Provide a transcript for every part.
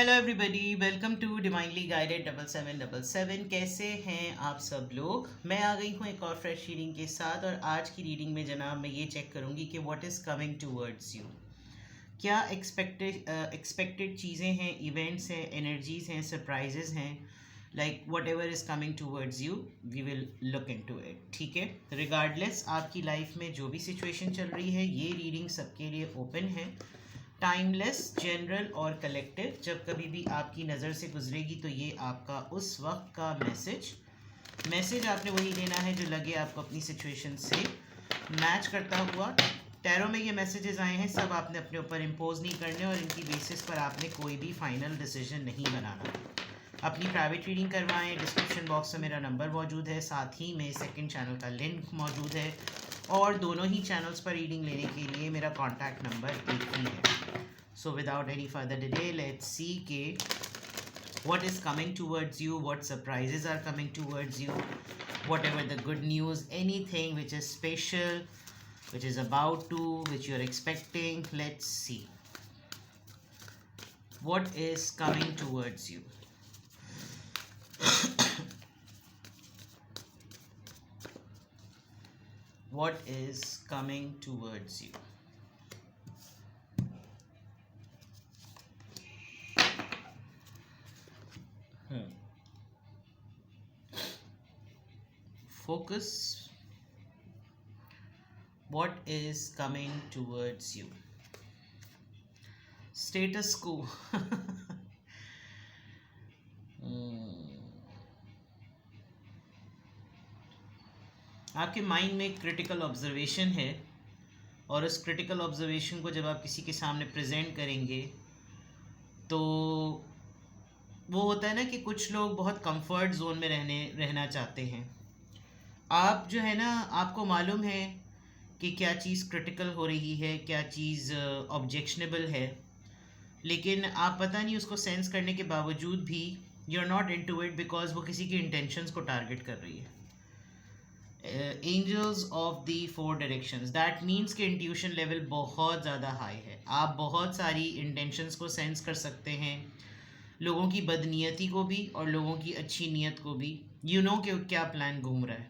Hello everybody, welcome to divinely guided 7777। कैसे हैं आप सब लोग। मैं आ गई हूँ एक और फ्रेश रीडिंग के साथ, और आज की रीडिंग में जनाब मैं ये चेक करूँगी कि what is coming towards you. क्या एक्सपेक्टेड चीज़ें हैं, इवेंट्स हैं, एनर्जीज हैं, सरप्राइजेज हैं, like whatever is coming towards you, we will look into it. ठीक है, रिगार्डलेस आपकी लाइफ में जो भी सिचुएशन चल रही है, ये रीडिंग सबके लिए ओपन है। टाइमलेस, जनरल और कलेक्टिव। जब कभी भी आपकी नज़र से गुजरेगी तो ये आपका उस वक्त का मैसेज आपने वही लेना है जो लगे आपको अपनी सिचुएशन से मैच करता हुआ। टैरो में ये मैसेजेस आए हैं, सब आपने अपने ऊपर इम्पोज नहीं करने, और इनकी बेसिस पर आपने कोई भी फाइनल डिसीजन नहीं बनाना। अपनी प्राइवेट रीडिंग करवाएं। डिस्क्रिप्शन बॉक्स में मेरा नंबर मौजूद है, साथ ही में सेकंड चैनल का लिंक मौजूद है, और दोनों ही चैनल्स पर रीडिंग लेने के लिए मेरा कॉन्टैक्ट नंबर एक ही है। So without any further delay, let's see के what is coming towards you, what surprises are coming towards you, whatever the good news, anything which is special, which is about to, which you're expecting. Let's see what is coming towards you. What is coming towards you. Focus. What is coming towards you. Status quo. आपके mind में एक critical observation है, और उस critical observation को जब आप किसी के सामने प्रेजेंट करेंगे तो वो होता है ना कि कुछ लोग बहुत कंफर्ट जोन में रहना चाहते हैं। आप जो है ना, आपको मालूम है कि क्या चीज़ क्रिटिकल हो रही है, क्या चीज़ ऑब्जेक्शनेबल है, लेकिन आप पता नहीं उसको सेंस करने के बावजूद भी you are not into it, because वो किसी की इंटेंशंस को टारगेट कर रही है। Angels of the four directions, that means कि इंट्यूशन लेवल बहुत ज़्यादा हाई है। आप बहुत सारी इंटेंशंस को सेंस कर सकते हैं, लोगों की बदनीयती को भी और लोगों की अच्छी नीयत को भी। यू नो कि क्या प्लान घूम रहा है,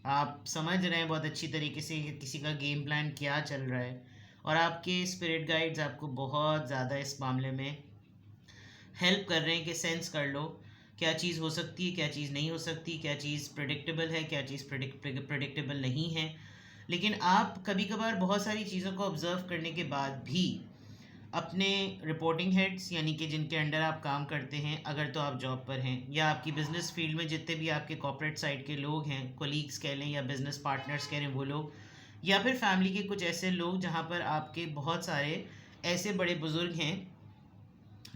आप समझ रहे हैं बहुत अच्छी तरीके से किसी का गेम प्लान क्या चल रहा है, और आपके स्पिरिट गाइड्स आपको बहुत ज़्यादा इस मामले में हेल्प कर रहे हैं कि सेंस कर लो क्या चीज़ हो सकती है, क्या चीज़ नहीं हो सकती, क्या चीज़ प्रेडिक्टेबल है, क्या चीज़ प्रेडिक्टेबल नहीं है। लेकिन आप कभी कभार बहुत सारी चीज़ों को ऑब्ज़र्व करने के बाद भी अपने रिपोर्टिंग हेड्स, यानी कि जिनके अंडर आप काम करते हैं, अगर तो आप जॉब पर हैं, या आपकी बिज़नेस फील्ड में जितने भी आपके कॉर्पोरेट साइड के लोग हैं, कोलीग्स कह लें या बिज़नेस पार्टनर्स कह लें वो लोग, या फिर फैमिली के कुछ ऐसे लोग जहाँ पर आपके बहुत सारे ऐसे बड़े बुज़ुर्ग हैं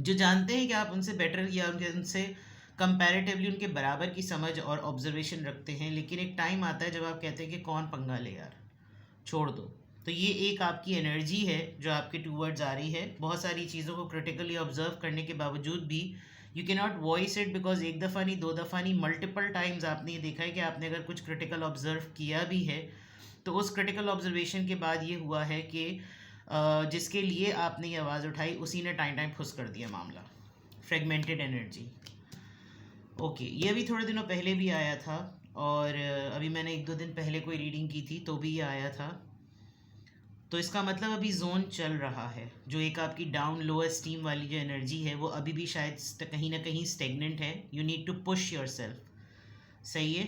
जो जानते हैं कि आप उनसे बेटर या उनसे कंपैरेटिवली उनके बराबर की समझ और ऑब्जर्वेशन रखते हैं, लेकिन एक टाइम आता है जब आप कहते हैं कि कौन पंगा ले यार, छोड़ दो। तो ये एक आपकी एनर्जी है जो आपके टूवर्ड्स आ रही है। बहुत सारी चीज़ों को क्रिटिकली ऑब्जर्व करने के बावजूद भी you can not voice it, because एक दफ़ा नहीं, दो दफ़ा नहीं, मल्टीपल टाइम्स आपने ये देखा है कि आपने अगर कुछ क्रिटिकल ऑब्जर्व किया भी है तो उस क्रिटिकल ऑब्जर्वेशन के बाद ये हुआ है कि जिसके लिए आपने ये आवाज़ उठाई उसी ने टाइम खुश कर दिया मामला। Fragmented energy. ओके, ये अभी थोड़े दिनों पहले भी आया था, और अभी मैंने एक दो दिन पहले कोई रीडिंग की थी तो भी ये आया था। तो इसका मतलब अभी जोन चल रहा है, जो एक आपकी डाउन लो स्टीम वाली जो एनर्जी है वो अभी भी शायद कहीं ना कहीं स्टेगनेंट है। You need to push yourself. सही है।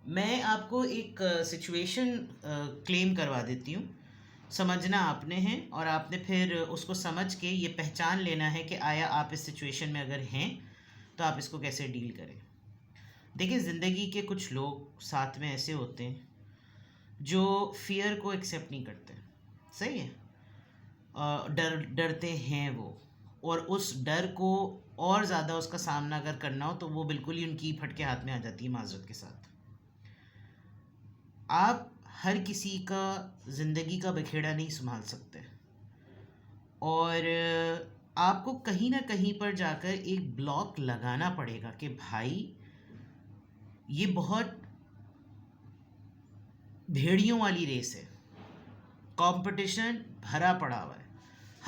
मैं आपको एक सिचुएशन क्लेम करवा देती हूँ। समझना आपने है, और आपने फिर उसको समझ के ये पहचान लेना है कि आया आप इस सिचुएशन में अगर हैं तो आप इसको कैसे डील करें। देखिए, ज़िंदगी के कुछ लोग साथ में ऐसे होते हैं जो फियर को एक्सेप्ट नहीं करते। सही है। डरते हैं वो, और उस डर को और ज़्यादा उसका सामना अगर करना हो तो वो बिल्कुल ही उनकी फटके हाथ में आ जाती है माजरत के साथ। आप हर किसी का ज़िंदगी का बखेड़ा नहीं संभाल सकते, और आपको कहीं ना कहीं पर जाकर एक ब्लॉक लगाना पड़ेगा कि भाई ये बहुत भेड़ियों वाली रेस है, कंपटीशन भरा पड़ा हुआ है,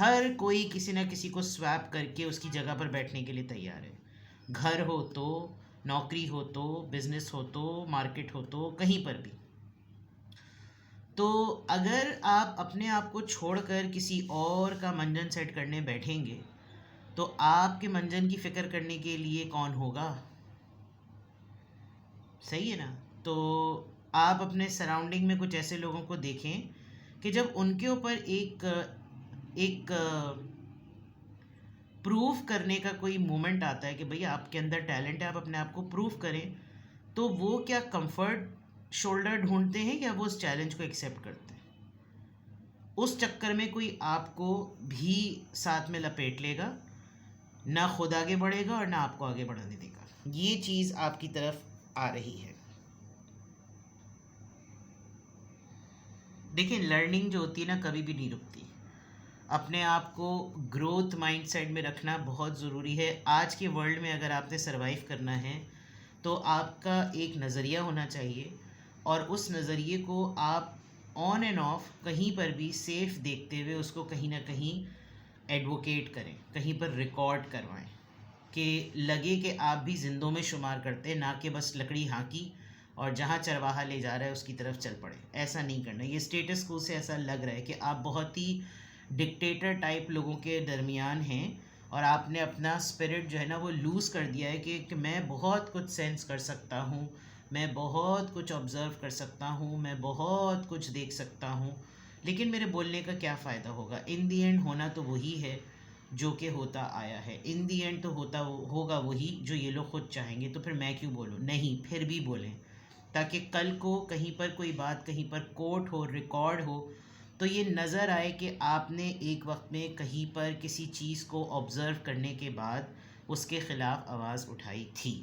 हर कोई किसी ना किसी को स्वैप करके उसकी जगह पर बैठने के लिए तैयार है। घर हो तो, नौकरी हो तो, बिजनेस हो तो, मार्केट हो तो, कहीं पर भी। तो अगर आप अपने आप को छोड़कर किसी और का मंजन सेट करने बैठेंगे तो आपके मंजन की फिक्र करने के लिए कौन होगा? सही है ना? तो आप अपने सराउंडिंग में कुछ ऐसे लोगों को देखें कि जब उनके ऊपर एक एक प्रूफ करने का कोई मोमेंट आता है कि भैया आपके अंदर टैलेंट है, आप अपने आप को प्रूफ करें, तो वो क्या कंफर्ट शोल्डर ढूंढते हैं या वो उस चैलेंज को एक्सेप्ट करते हैं? उस चक्कर में कोई आपको भी साथ में लपेट लेगा, ना खुद आगे बढ़ेगा और ना आपको आगे बढ़ाने देगा। ये चीज़ आपकी तरफ आ रही है। देखिए, लर्निंग जो होती है ना, कभी भी नहीं रुकती। अपने आप को ग्रोथ माइंडसेट में रखना बहुत ज़रूरी है। आज के वर्ल्ड में अगर आपने सरवाइव करना है तो आपका एक नज़रिया होना चाहिए, और उस नज़रिए को आप ऑन एंड ऑफ कहीं पर भी सेफ देखते हुए उसको कहीं ना कहीं एडवोकेट करें, कहीं पर रिकॉर्ड करवाएं कि लगे कि आप भी जिंदों में शुमार करते हैं, ना कि बस लकड़ी हाँकी और जहाँ चरवाहा ले जा रहा है उसकी तरफ चल पड़े। ऐसा नहीं करना। ये स्टेटस को से ऐसा लग रहा है कि आप बहुत ही डिक्टेटर टाइप लोगों के दरमियान हैं और आपने अपना स्पिरिट जो है ना वो लूज़ कर दिया है कि मैं बहुत कुछ सेंस कर सकता हूँ, मैं बहुत कुछ ऑब्ज़र्व कर सकता हूँ, मैं बहुत कुछ देख सकता हूँ, लेकिन मेरे बोलने का क्या फ़ायदा होगा? इन दी एंड होना तो वही है जो कि होता आया है। इन दी एंड तो होगा वही जो ये लोग खुद चाहेंगे, तो फिर मैं क्यों बोलूँ? नहीं, फिर भी बोलें, ताकि कल को कहीं पर कोई बात कहीं पर कोट हो, रिकॉर्ड हो, तो ये नज़र आए कि आपने एक वक्त में कहीं पर किसी चीज़ को ऑब्ज़र्व करने के बाद उसके ख़िलाफ़ आवाज़ उठाई थी।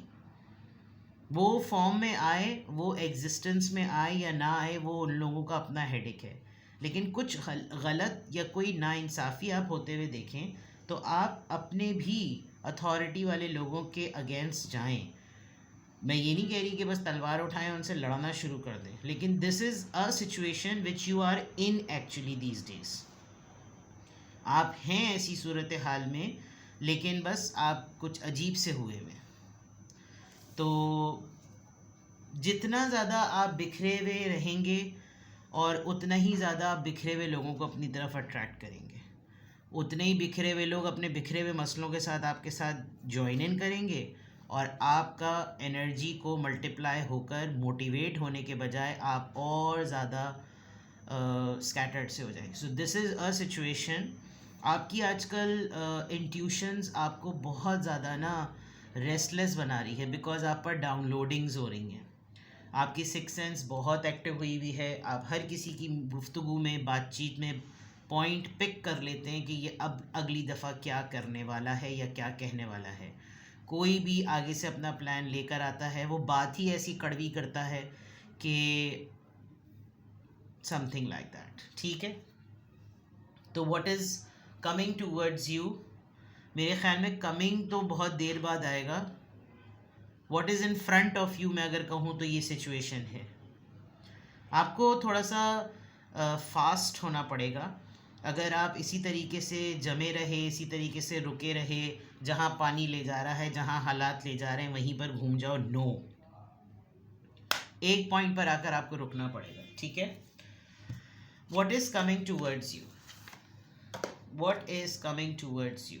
वो फॉर्म में आए, वो एग्जिस्टेंस में आए या ना आए, वो उन लोगों का अपना हेडेक है। लेकिन कुछ गलत या कोई नाइंसाफ़ी आप होते हुए देखें तो आप अपने भी अथॉरिटी वाले लोगों के अगेंस्ट जाएं। मैं ये नहीं कह रही कि बस तलवार उठाएं उनसे लड़ना शुरू कर दें, लेकिन this is a situation which you are in actually these days. आप हैं ऐसी सूरत हाल में, लेकिन बस आप कुछ अजीब से हुए हुए। तो जितना ज़्यादा आप बिखरे हुए रहेंगे और उतना ही ज़्यादा आप बिखरे हुए लोगों को अपनी तरफ अट्रैक्ट करेंगे। उतने ही बिखरे हुए लोग अपने बिखरे हुए मसलों के साथ आपके साथ ज्वाइन इन करेंगे और आपका एनर्जी को मल्टीप्लाई होकर मोटिवेट होने के बजाय आप और ज़्यादा स्कैटर्ड से हो जाएंगे। So this is a situation. आपकी आजकल इंट्यूशंस आपको बहुत ज़्यादा ना रेस्टलेस बना रही है, बिकॉज आप पर डाउनलोडिंग्स हो रही हैं। आपकी सिक्स सेंस बहुत एक्टिव हुई हुई है। आप हर किसी की गुफ्तगू में, बातचीत में पॉइंट पिक कर लेते हैं कि ये अब अगली दफ़ा क्या करने वाला है या क्या कहने वाला है। कोई भी आगे से अपना प्लान लेकर आता है, वो बात ही ऐसी कड़वी करता है कि समथिंग लाइक दैट। ठीक है, तो what is coming towards you? मेरे ख्याल में कमिंग तो बहुत देर बाद आएगा। What is in front of you मैं अगर कहूँ तो ये सिचुएशन है। आपको थोड़ा सा फास्ट होना पड़ेगा। अगर आप इसी तरीके से जमे रहे, इसी तरीके से रुके रहे, जहाँ पानी ले जा रहा है, जहाँ हालात ले जा रहे हैं वहीं पर घूम जाओ, नो। एक पॉइंट पर आकर आपको रुकना पड़ेगा। ठीक है, what is coming towards you? What is coming towards you?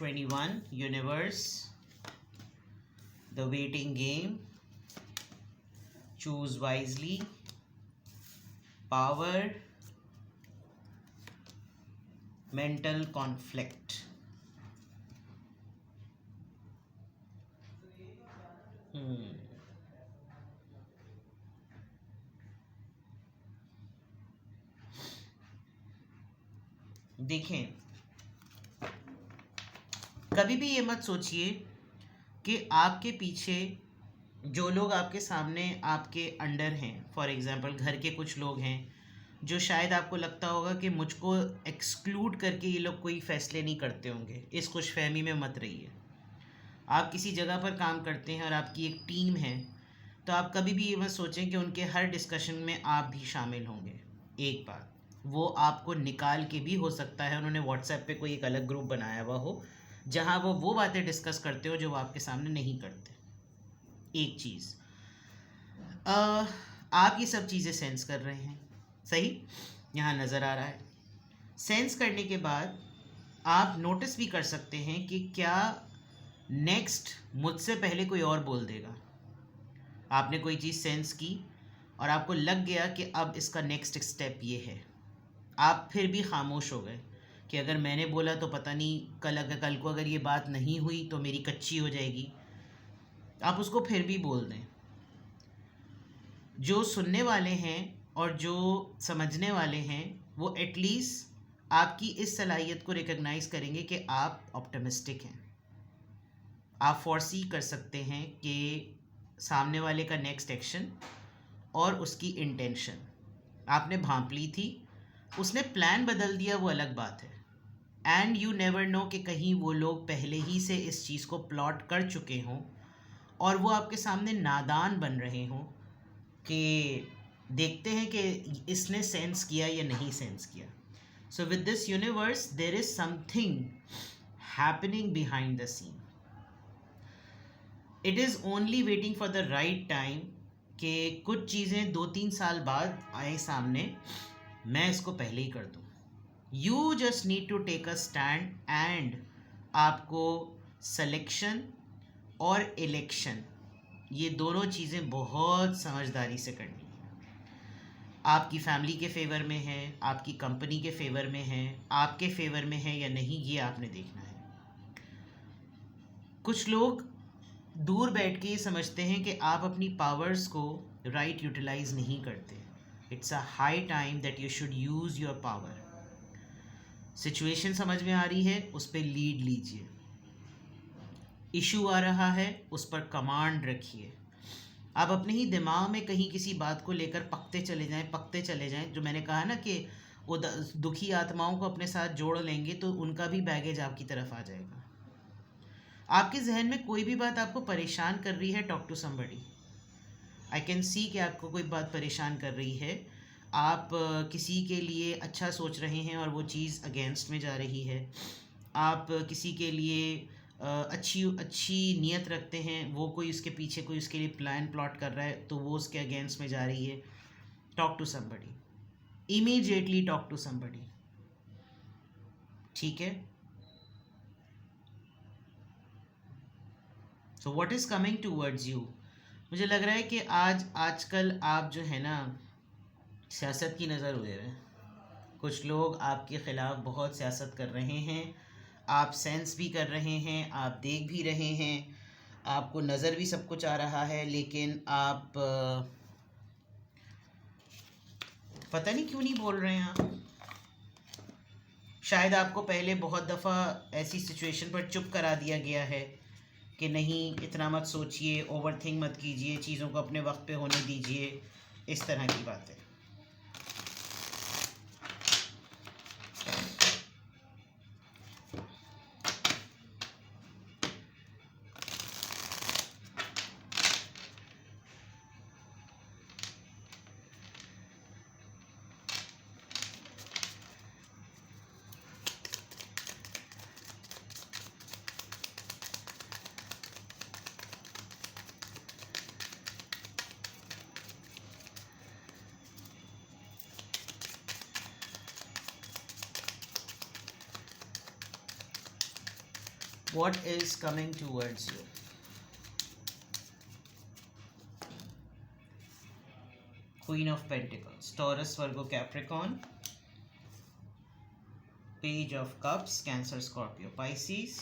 #21 Universe, the waiting game, choose wisely, power, mental conflict. देखें, कभी भी ये मत सोचिए कि आपके पीछे जो लोग आपके सामने आपके अंडर हैं, फॉर एग्जांपल घर के कुछ लोग हैं जो शायद आपको लगता होगा कि मुझको एक्सक्लूड करके ये लोग कोई फैसले नहीं करते होंगे, इस खुशफहमी में मत रहिए। आप किसी जगह पर काम करते हैं और आपकी एक टीम है, तो आप कभी भी ये मत सोचें कि उनके हर डिस्कशन में आप भी शामिल होंगे। एक बात, वो आपको निकाल के भी हो सकता है उन्होंने व्हाट्सएप पे कोई एक अलग ग्रुप बनाया हुआ हो जहाँ वो बातें डिस्कस करते हो जो वो आपके सामने नहीं करते। एक चीज़, आप ये सब चीज़ें सेंस कर रहे हैं, सही, यहाँ नज़र आ रहा है। सेंस करने के बाद आप नोटिस भी कर सकते हैं कि क्या नेक्स्ट मुझसे पहले कोई और बोल देगा। आपने कोई चीज़ सेंस की और आपको लग गया कि अब इसका नेक्स्ट स्टेप ये है, आप फिर भी खामोश हो गए कि अगर मैंने बोला तो पता नहीं कल को अगर ये बात नहीं हुई तो मेरी कच्ची हो जाएगी। आप उसको फिर भी बोल दें। जो सुनने वाले हैं और जो समझने वाले हैं वो एटलीस्ट आपकी इस सलाहियत को रिकग्नाइज़ करेंगे कि आप ऑप्टिमिस्टिक हैं। आप फोरसी कर सकते हैं कि सामने वाले का नेक्स्ट एक्शन और उसकी इंटेंशन आपने भांप ली थी, उसने प्लान बदल दिया, वो अलग बात है। एंड यू नेवर नो कि कहीं वो लोग पहले ही से इस चीज़ को प्लॉट कर चुके हों और वो आपके सामने नादान बन रहे हों कि देखते हैं कि इसने सेंस किया या नहीं सेंस किया। So with this universe there is something happening behind the scene. It is only waiting for the right time कि कुछ चीज़ें 2-3 साल बाद आए सामने, मैं इसको पहले ही कर दूँ। You just need to take a stand and आपको सिलेक्शन और इलेक्शन ये दोनों चीज़ें बहुत समझदारी से करनी है। आपकी फैमिली के फेवर में है, आपकी कंपनी के फेवर में है, आपके फेवर में है या नहीं, ये आपने देखना है। कुछ लोग दूर बैठ के ये समझते हैं कि आप अपनी पावर्स को राइट यूटिलाइज नहीं करते। It's a high time that you should use your power. Situation समझ में आ रही है, उस पर लीड लीजिए। इशू आ रहा है, उस पर कमांड रखिए। आप अपने ही दिमाग में कहीं किसी बात को लेकर पकते चले जाएं। जो मैंने कहा ना कि वो दुखी आत्माओं को अपने साथ जोड़ लेंगे तो उनका भी बैगेज आपकी तरफ आ जाएगा। आपके जहन में कोई भी बात आपको परेशान कर रही है, talk to somebody. I can see कि आपको कोई बात परेशान कर रही है, आप किसी के लिए अच्छा सोच रहे हैं और वो चीज़ अगेंस्ट में जा रही है। आप किसी के लिए अच्छी नीयत रखते हैं, वो कोई उसके पीछे कोई उसके लिए प्लान प्लॉट कर रहा है तो वो उसके अगेंस्ट में जा रही है। Talk to somebody, immediately talk to somebody, ठीक है। So what is coming towards you. मुझे लग रहा है कि आजकल आप जो है ना सियासत की नज़र उड़े रहे हैं। कुछ लोग आपके ख़िलाफ़ बहुत सियासत कर रहे हैं, आप सेंस भी कर रहे हैं, आप देख भी रहे हैं, आपको नज़र भी सब कुछ आ रहा है, लेकिन आप पता नहीं क्यों नहीं बोल रहे हैं। आप शायद आपको पहले बहुत दफ़ा ऐसी सिचुएशन पर चुप करा दिया गया है कि नहीं इतना मत सोचिए, ओवर थिंक मत कीजिए, चीज़ों को अपने वक्त पे होने दीजिए, इस तरह की बातें। What is coming towards you? Queen of Pentacles, Taurus, Virgo, Capricorn. Page of Cups, Cancer, Scorpio, Pisces.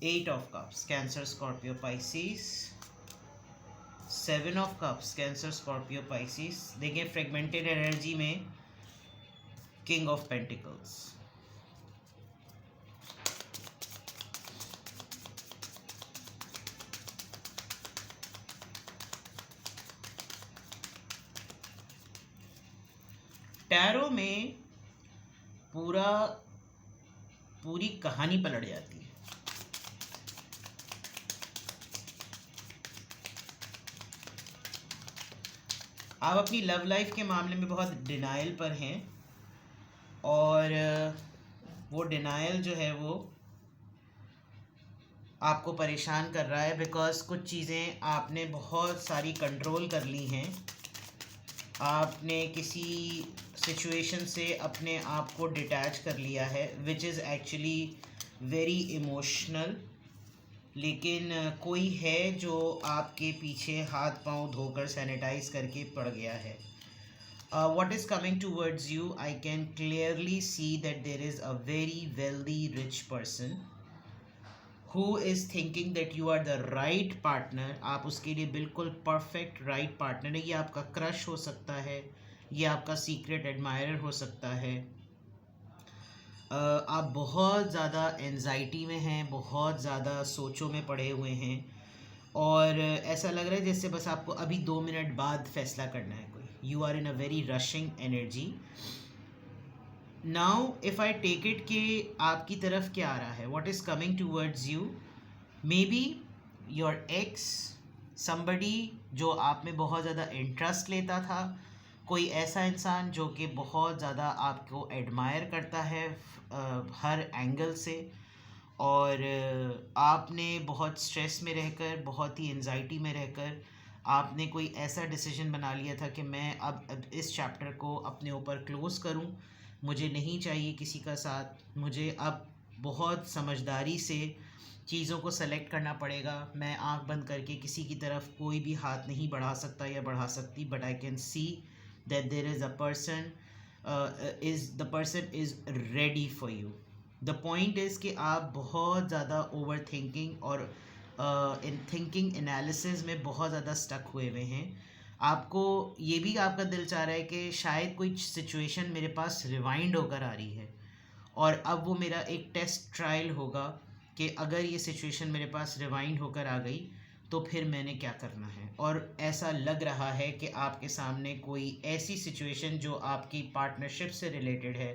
Eight of Cups, Cancer, Scorpio, Pisces. Seven of Cups, Cancer, Scorpio, Pisces. देखिए फ्रेगमेंटेड एनर्जी में King of Pentacles. Tarot में पूरा पूरी कहानी पलट जाती है। आप अपनी लव लाइफ के मामले में बहुत डिनाइल पर हैं, और वो डिनाइल जो है वो आपको परेशान कर रहा है, बिकॉज कुछ चीज़ें आपने बहुत सारी कंट्रोल कर ली हैं। आपने किसी सिचुएशन से अपने आप को डिटैच कर लिया है, which is actually very emotional. लेकिन कोई है जो आपके पीछे हाथ पांव धोकर सैनिटाइज करके पड़ गया है। What is coming towards you, I can clearly see that there is a very wealthy rich person who is thinking that you are the right partner। आप उसके लिए बिल्कुल परफेक्ट राइट पार्टनर है। ये आपका क्रश हो सकता है, ये आपका सीक्रेट एडमायरर हो सकता है। आप बहुत ज़्यादा एंजाइटी में हैं, बहुत ज़्यादा सोचों में पड़े हुए हैं, और ऐसा लग रहा है जैसे बस आपको अभी 2 मिनट बाद फैसला करना है कोई। You are in a very rushing energy. Now if I take it कि आपकी तरफ क्या आ रहा है, what is coming towards you, maybe your ex, somebody जो आप में बहुत ज़्यादा इंटरेस्ट लेता था, कोई ऐसा इंसान जो कि बहुत ज़्यादा आपको एडमायर करता है हर एंगल से, और आपने बहुत स्ट्रेस में रहकर, बहुत ही एंजाइटी में रहकर आपने कोई ऐसा डिसीजन बना लिया था कि मैं अब इस चैप्टर को अपने ऊपर क्लोज़ करूं, मुझे नहीं चाहिए किसी का साथ, मुझे अब बहुत समझदारी से चीज़ों को सेलेक्ट करना पड़ेगा। मैं आंख बंद करके किसी की तरफ कोई भी हाथ नहीं बढ़ा सकता या बढ़ा सकती, but I can see that there is a person, the person is ready for you. The point is कि आप बहुत ज़्यादा ओवर थिंकिंग और इन थिंकिंग एनालिसिस में बहुत ज़्यादा स्टक हुए हुए हैं। आपको ये भी आपका दिल चाह रहा है कि शायद कोई सिचुएशन मेरे पास रिवाइंड होकर आ रही है, और अब वो मेरा एक टेस्ट ट्रायल होगा कि अगर ये सिचुएशन मेरे पास रिवाइंड होकर आ गई तो फिर मैंने क्या करना है। और ऐसा लग रहा है कि आपके सामने कोई ऐसी सिचुएशन जो आपकी पार्टनरशिप से रिलेटेड है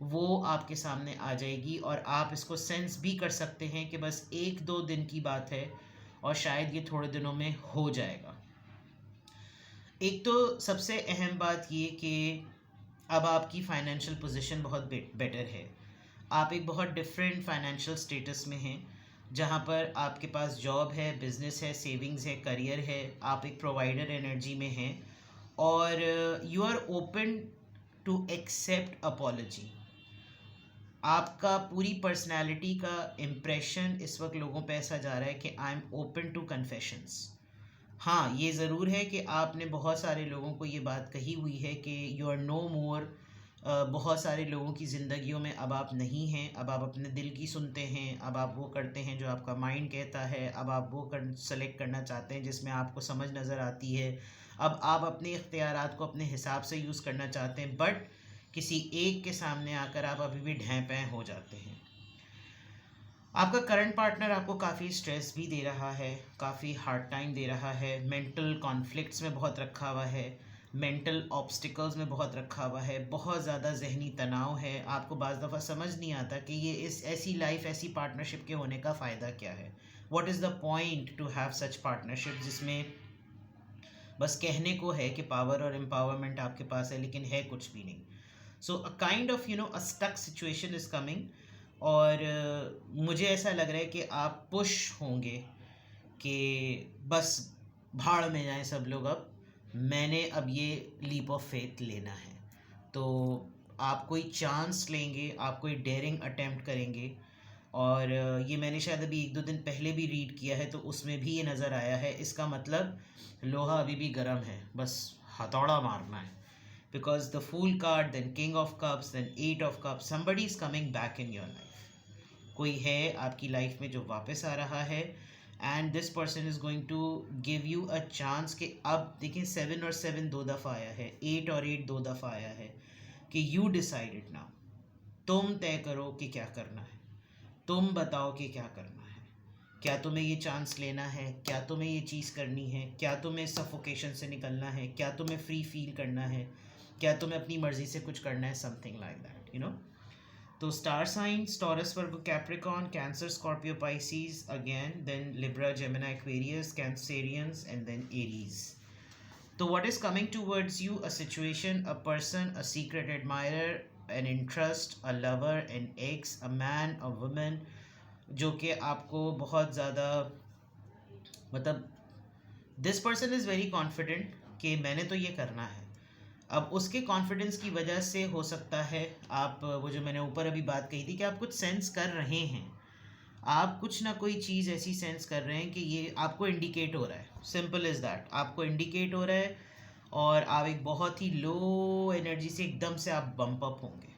वो आपके सामने आ जाएगी, और आप इसको सेंस भी कर सकते हैं कि बस 1-2 दिन की बात है और शायद ये थोड़े दिनों में हो जाएगा। एक तो सबसे अहम बात ये कि अब आपकी फाइनेंशियल पोजीशन बहुत बेटर है। आप एक बहुत डिफरेंट फाइनेंशियल स्टेटस में हैं, जहाँ पर आपके पास जॉब है, बिजनेस है, सेविंग्स है, करियर है, आप एक प्रोवाइडर एनर्जी में हैं, और you are open to accept apology. आपका पूरी पर्सनालिटी का इम्प्रेशन इस वक्त लोगों पे ऐसा जा रहा है कि I am open to confessions. हाँ, ये ज़रूर है कि आपने बहुत सारे लोगों को ये बात कही हुई है कि यू आर नो मोर। बहुत सारे लोगों की ज़िंदगियों में अब आप नहीं हैं, अब आप अपने दिल की सुनते हैं, अब आप वो करते हैं जो आपका माइंड कहता है, अब आप वो सेलेक्ट करना चाहते हैं जिसमें आपको समझ नज़र आती है, अब आप अपने इख्तियारात को अपने हिसाब से यूज़ करना चाहते हैं, बट किसी एक के सामने आकर आप अभी भी ढैं पैं हो जाते हैं। आपका करंट पार्टनर आपको काफ़ी स्ट्रेस भी दे रहा है, काफ़ी हार्ड टाइम दे रहा है, मेंटल कॉन्फ्लिक्ट्स में बहुत रखा हुआ है, मेंटल ऑब्स्टिकल्स में बहुत रखा हुआ है, बहुत ज़्यादा जहनी तनाव है। आपको बाज़ दफ़ा समझ नहीं आता कि ये इस ऐसी लाइफ, ऐसी पार्टनरशिप के होने का फ़ायदा क्या है। What is the point two have such partnership जिसमें बस कहने को है कि पावर और एम्पावरमेंट आपके पास है, लेकिन है कुछ भी नहीं। So a kind of a stuck situation is coming, और मुझे ऐसा लग रहा है कि आप पुश होंगे कि बस भाड़ में जाएं सब लोग, अब मैंने अब ये लीप ऑफ फेथ लेना है। तो आप कोई चांस लेंगे, आप कोई डेयरिंग अटेम्प्ट करेंगे, और ये मैंने शायद अभी 1-2 दिन पहले भी रीड किया है, तो उसमें भी ये नज़र आया है। इसका मतलब लोहा अभी भी गर्म है, बस हथौड़ा मारना है। Because the Fool card, then King of Cups, then 8 of Cups, somebody is coming back in your life. कोई है आपकी लाइफ में जो वापस आ रहा है, and this person is going to give you a chance कि अब देखिए 7 और 7 2 दफ़ा आया है, 8 और 8 2 दफ़ा आया है, कि यू डिसाइड इट नाउ। तुम तय करो कि क्या करना है, तुम बताओ कि क्या करना है। क्या तुम्हें ये चांस लेना है, क्या तुम्हें ये चीज़ करनी है, क्या तुम्हें सफोकेशन से निकलना है, क्या तुम्हें फ्री फील करना है, क्या तुम्हें अपनी मर्जी से कुछ करना है, something like that, you know. तो star science Taurus, Virgo, Capricorn, Cancer, Scorpio, Pisces again, then Libra, Gemini, Aquarius, Cancerians and then Aries. So what is coming towards you? A situation, a person, a secret admirer, an interest, a lover, an ex, a man, a woman, जो कि आपको बहुत ज़्यादा, मतलब this person is very confident कि मैंने तो ये करना है. अब उसके कॉन्फिडेंस की वजह से हो सकता है आप, वो जो मैंने ऊपर अभी बात कही थी कि आप कुछ सेंस कर रहे हैं, आप कुछ ना कोई चीज़ ऐसी सेंस कर रहे हैं कि ये आपको इंडिकेट हो रहा है. सिंपल इज़ दैट, आपको इंडिकेट हो रहा है और आप एक बहुत ही लो एनर्जी से एकदम से आप बम्प अप होंगे.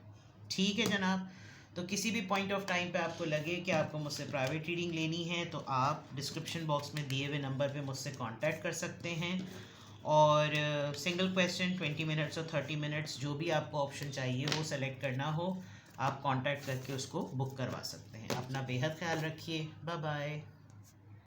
ठीक है जनाब. तो किसी भी पॉइंट ऑफ टाइम पे आपको लगे कि आपको मुझसे प्राइवेट रीडिंग लेनी है तो आप डिस्क्रिप्शन बॉक्स में दिए हुए नंबर पे मुझसे कांटेक्ट कर सकते हैं. और सिंगल क्वेश्चन 20 मिनट्स और 30 मिनट्स जो भी आपको ऑप्शन चाहिए वो सेलेक्ट करना हो, आप कांटेक्ट करके उसको बुक करवा सकते हैं. अपना बेहद ख्याल रखिए. Bye bye.